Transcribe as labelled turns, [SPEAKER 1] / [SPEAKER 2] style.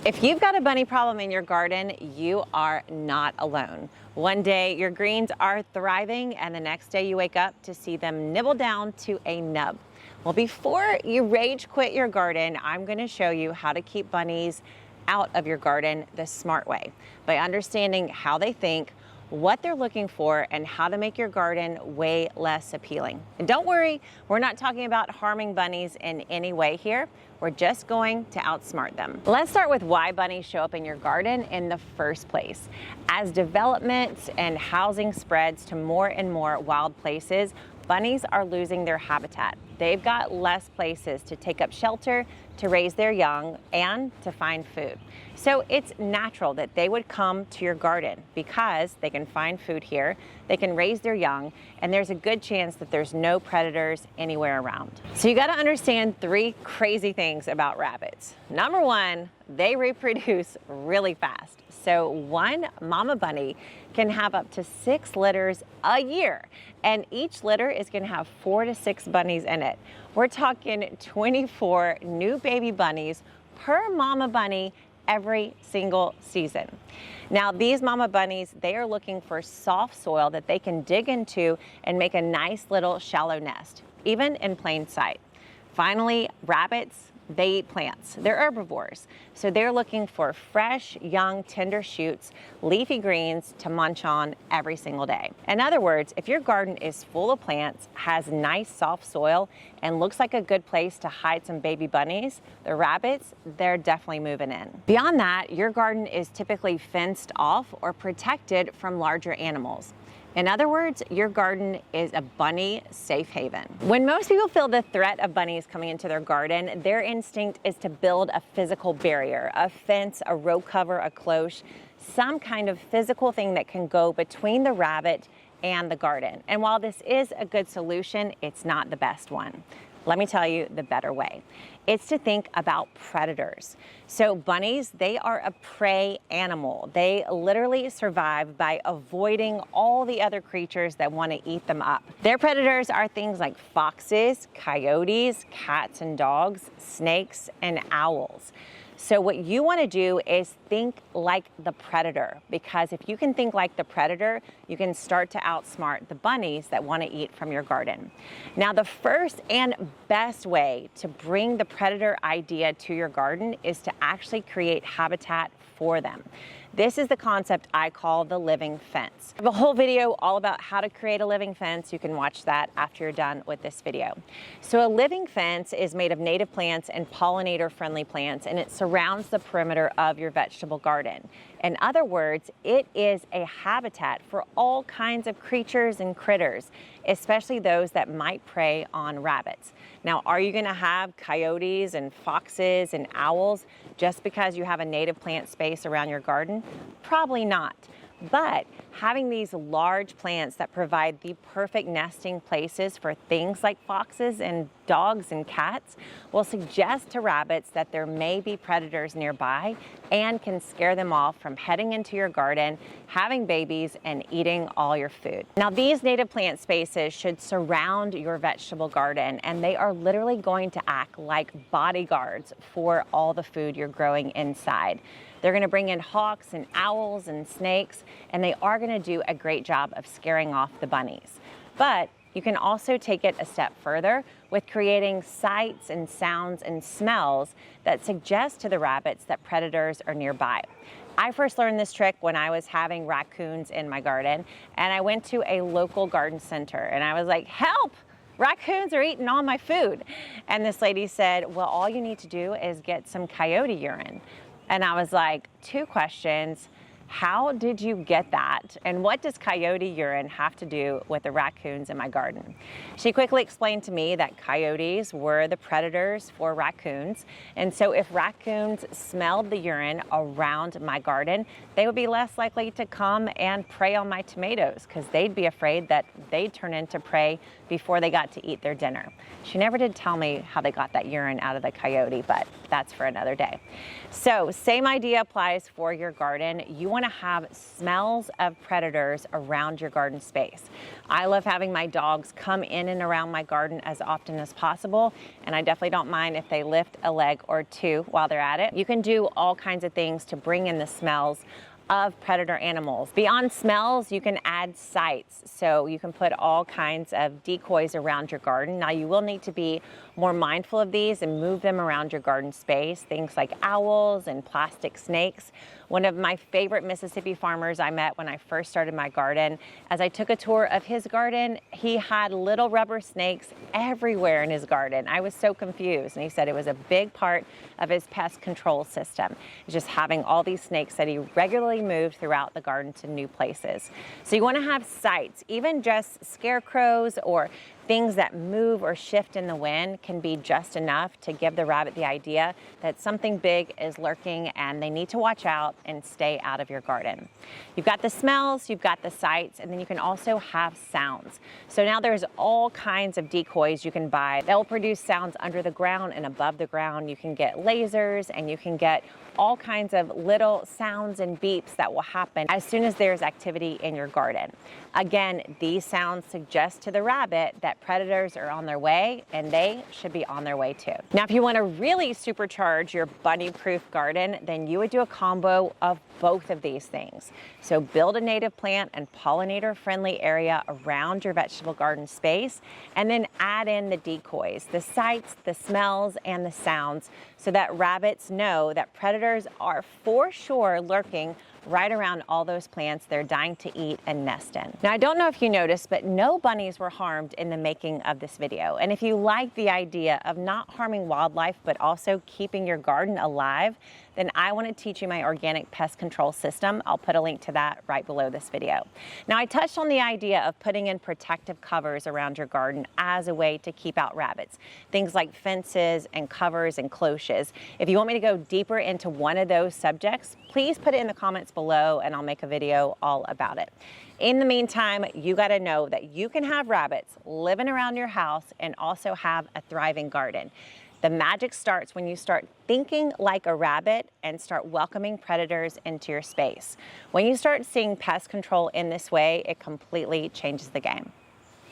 [SPEAKER 1] If you've got a bunny problem in your garden, you are not alone. One day your greens are thriving and the next day you wake up to see them nibbled down to a nub. Well, before you rage quit your garden, I'm going to show you how to keep bunnies out of your garden the smart way by understanding how they think, what they're looking for, and how to make your garden way less appealing. And don't worry, we're not talking about harming bunnies in any way here. We're just going to outsmart them. Let's start with why bunnies show up in your garden in the first place. As development and housing spreads to more and more wild places, bunnies are losing their habitat. They've got less places to take up shelter, to raise their young, and to find food. So it's natural that they would come to your garden because they can find food here, they can raise their young, and there's a good chance that there's no predators anywhere around. So you gotta understand three crazy things about rabbits. Number one, they reproduce really fast. So one mama bunny can have up to 6 litters a year, and each litter is gonna have 4 to 6 bunnies in it. We're talking 24 new baby bunnies per mama bunny every single season. Now, these mama bunnies, they are looking for soft soil that they can dig into and make a nice little shallow nest, even in plain sight. Finally, rabbits, they eat plants. They're herbivores. So they're looking for fresh, young, tender shoots, leafy greens to munch on every single day. In other words, if your garden is full of plants, has nice soft soil, and looks like a good place to hide some baby bunnies, the rabbits, they're definitely moving in. Beyond that, your garden is typically fenced off or protected from larger animals. In other words, your garden is a bunny safe haven. When most people feel the threat of bunnies coming into their garden, their instinct is to build a physical barrier, a fence, a row cover, a cloche, some kind of physical thing that can go between the rabbit and the garden. And while this is a good solution, it's not the best one. Let me tell you the better way. It's to think about predators. So bunnies, they are a prey animal. They literally survive by avoiding all the other creatures that want to eat them up. Their predators are things like foxes, coyotes, cats and dogs, snakes, and owls. So what you want to do is think like the predator, because if you can think like the predator, you can start to outsmart the bunnies that want to eat from your garden. Now, the first and best way to bring the predator idea to your garden is to actually create habitat for them. This is the concept I call the living fence. I have a whole video all about how to create a living fence. You can watch that after you're done with this video. So a living fence is made of native plants and pollinator-friendly plants, and it surrounds the perimeter of your vegetable garden. In other words, it is a habitat for all kinds of creatures and critters, especially those that might prey on rabbits. Now, are you gonna have coyotes and foxes and owls just because you have a native plant space around your garden? Probably not. But having these large plants that provide the perfect nesting places for things like foxes and dogs and cats will suggest to rabbits that there may be predators nearby and can scare them off from heading into your garden, having babies, and eating all your food. Now, these native plant spaces should surround your vegetable garden, and they are literally going to act like bodyguards for all the food you're growing inside. They're going to bring in hawks and owls and snakes, and they are going to do a great job of scaring off the bunnies. But you can also take it a step further with creating sights and sounds and smells that suggest to the rabbits that predators are nearby. I first learned this trick when I was having raccoons in my garden, and I went to a local garden center and I was like, help! Raccoons are eating all my food. And this lady said, well, all you need to do is get some coyote urine. And I was like, 2 questions. How did you get that? And what does coyote urine have to do with the raccoons in my garden? She quickly explained to me that coyotes were the predators for raccoons. And so if raccoons smelled the urine around my garden, they would be less likely to come and prey on my tomatoes because they'd be afraid that they'd turn into prey before they got to eat their dinner. She never did tell me how they got that urine out of the coyote, but that's for another day. So same idea applies for your garden. You want to have smells of predators around your garden space. I love having my dogs come in and around my garden as often as possible, and I definitely don't mind if they lift a leg or two while they're at it. You can do all kinds of things to bring in the smells of predator animals. Beyond smells, you can add sights. So you can put all kinds of decoys around your garden. Now you will need to be more mindful of these and move them around your garden space. Things like owls and plastic snakes. One of my favorite Mississippi farmers I met when I first started my garden, as I took a tour of his garden, he had little rubber snakes everywhere in his garden. I was so confused, and he said it was a big part of his pest control system. Just having all these snakes that he regularly moved throughout the garden to new places. So you want to have sights, even just scarecrows or things that move or shift in the wind can be just enough to give the rabbit the idea that something big is lurking and they need to watch out and stay out of your garden. You've got the smells, you've got the sights, and then you can also have sounds. So now there's all kinds of decoys you can buy that will produce sounds under the ground and above the ground. You can get lasers, and you can get all kinds of little sounds and beeps that will happen as soon as there's activity in your garden. Again, these sounds suggest to the rabbit that predators are on their way, and they should be on their way too. Now, if you want to really supercharge your bunny-proof garden, then you would do a combo of both of these things. So build a native plant and pollinator-friendly area around your vegetable garden space, and then add in the decoys, the sights, the smells, and the sounds, so that rabbits know that predators are for sure lurking right around all those plants they're dying to eat and nest in. Now, I don't know if you noticed, but no bunnies were harmed in the making of this video. And if you like the idea of not harming wildlife, but also keeping your garden alive, then I want to teach you my organic pest control system. I'll put a link to that right below this video. Now, I touched on the idea of putting in protective covers around your garden as a way to keep out rabbits. Things like fences and covers and cloches. If you want me to go deeper into one of those subjects, please put it in the comments below and I'll make a video all about it. In the meantime, you got to know that you can have rabbits living around your house and also have a thriving garden. The magic starts when you start thinking like a rabbit and start welcoming predators into your space. When you start seeing pest control in this way, it completely changes the game.